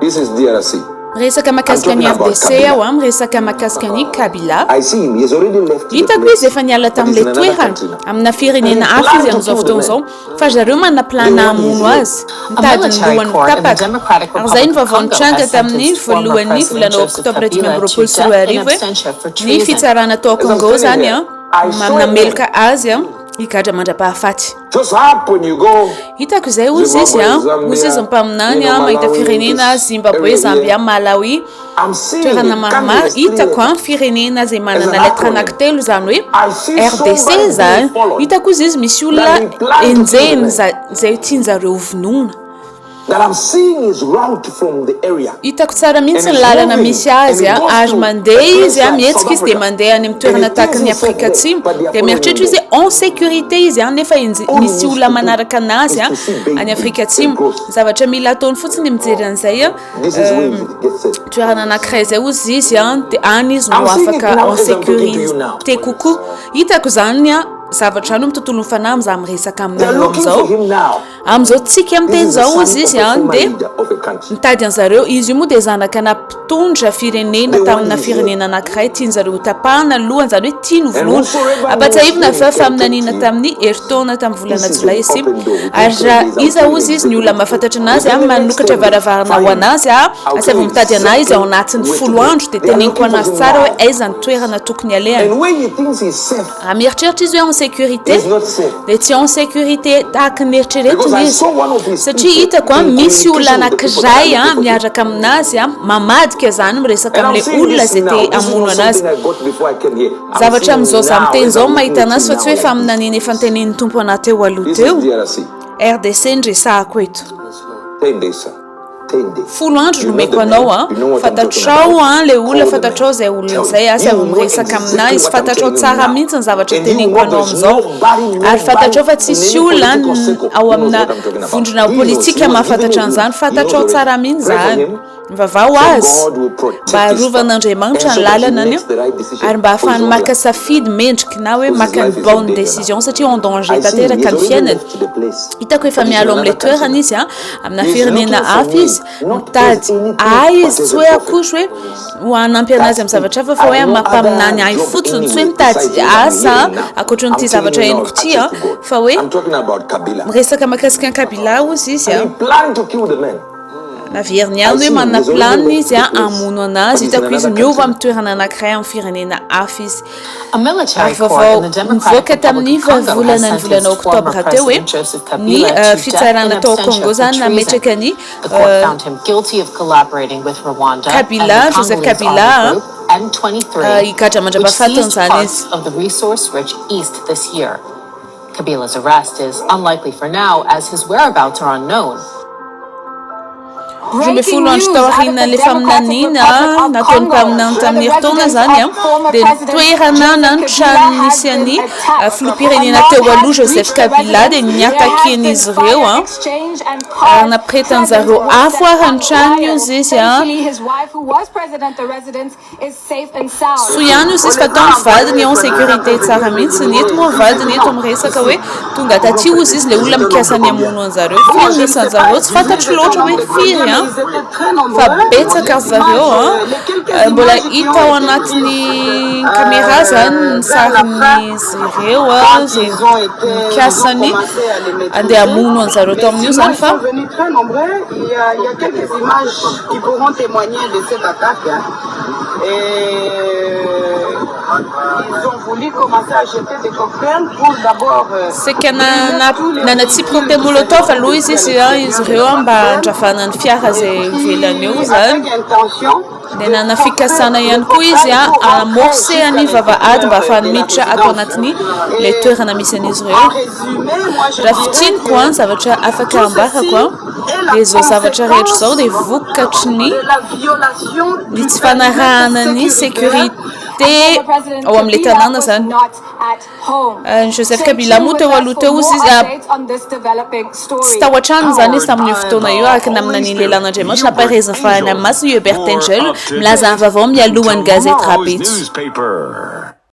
This is DRC. Resaka mahakasika ny RDC ao am resaka mahakasika ny Kabila. I see him. He has already left. Hitako izy efa niala tamin'ilay toerana amina firenena hafa izy amin'izao fotoana izao fa zareo manana plana hamono azy mitady ny lohany tapaka ary izay ny vaovao nitranga tamin'ny voalohan'ny volana oktobra 2024 hoe ny fitsarana tao Congo zany a namelaka azy a higadra mandrapahafaty. Hitako izay ozy izy izy mpaminany mahita firenena Zimbabwe, Zambia, Malawi toerana maromaro hitako firenena zay manana letra anankitelo zany hoe RDC zany hitako izy misy olona enjehiny zay tianjareo vonoina. That I'm seeing his route from the area. Hitako tsara mihitsy ny lalana misy azy ary mandeha izy mihetsika izy dia mandeha any amin'ny toerana tahaka ny Afrika Atsimo dia mieritreritra izy en sécurité izy nefa misy olona manaraka anazy any Afrika Atsimo. Zavatra mila ataony fotsiny mijery an'izay toerana anankiray izay ozy izy dia any izy no afaka en sécurité kokoa. Hitako zany zavatra no mitotolo fanahy amin'izay miresaka amin'izao tsika amin'ny teny izao izy dia mitady an'zareo izy io moa dia zanakana mpitondra firenena tamina firenena anankiray tian'zareo tapahana lohany zany hoe tia novonoina ampatsahivina fa aminanina tamin'ny eritaona tamin'ny volana Jolay izy ary raha iza ozy izy ny olona mahafantatra anazy manokatra varavarana ho anazy asy avy mitady anazy izy ao anatin'ny 10 andro dia teneniko anazy tsara hoe aiza ny toerana tokony alehany. Mieritreritra izy hoe en sécurité dia tsy en sécurité tahaka ny eritreretiny izy satria hitako misy olona anankiray miaraka aminazy mamadika zany miresaka amin'ilay olona zay te hamono anazy. Zavatra amin'izao za miteny izao mahita anazy fa tsy hoe fa aminaniny efa nitenen'ny tompo anahy teo aloha teo RDC ndresahako eto 10 andro no meko anao fantatrao le olona fantatrao zay olona zay asy miresaka aminahy izy fantatrao tsara mihitsy ny zavatra teneniko anao amin'izao ary fantatrao fa tsisy olona ao amina vondrona politika mahafantatra an'izany fantatrao tsara mihitsy zany mivavao azy mba arovan'Andriamanitra ny lalana any ary mba ahafahany maka safidy mendrika na hoe maka ny bonne décision satria en danger tanteraka ny fiainany. Hitako efa mialo amin'ilay toerana izy amina firenena hafa izy mitady izy tsy hoe akory hoe ho anampy anazy amin'ny zavatra hafa fa hoe mampaminany ahy fotsiny tsy hoe mitady asa akoatra n'ity zavatra henoko ty fa hoe miresaka mahakasika ny Kabila ozy izy naveriny any hoe manana planiny izy hamono anazy. Hitako izy miova amin'ny toerana anankiray amin'ny firenena hafa izy ary vaovao nivoaka tamin'ny volana oktobra teo hoe ny fitsarana tao Congo zany nametraka ny Kabila, Joseph Kabila higadra mandrapahafatiny zany izy. Kabila's arrest is unlikely for now as his whereabouts are unknown. Folo andro tao aorianan'ilay faminaniana nataony mpaminany tamin'ny eritaona zany dia toerana na ny trano nisy an'ny filoham-pirenena teo aloha Joseph Kabila dia niataken'izy ireo napretan'zareo afo ary ny trano izy so ihany izy fa tao ny vadiny en sécurité tsara mihitsy ny eto moa vadiny eto miresaka hoe tonga taty ozy izy ilay olona mikasany hamono an'zareo firy nisan'zareo tsy fantatro loatra hoe firy fa betsaka zareo mbola hita ao anatin'ny caméra zany ny sarin'izy ireo zay mikasany andeha hamono an'zareo tao amin'io zany fa seka nanatsipy cocktail molotov aloha izy ireo mba andrafana ny fiara zay ivelany eo zany dia nanafikasana ihany koa izy amorce any vavahady mba ahafahany miditra atao anatin'ny ilay toerana misy an'izy ireo. Raha fitiniko ny zavatra afaka ambarako dia izao zavatra rehetra izao dia vokatry ny tsy fanarahana ny sécurité ao amin'ilay tanàna zany. Joseph Kabila moa teo aloha teo izy tsy tao an-trano zany izy tamin'io fotoana io araka naminany lelan'Andriamanitra napareziny farany amin'ny masina Hubert Angel milaza ny vaovao mialohan'ny gazety Rabetso.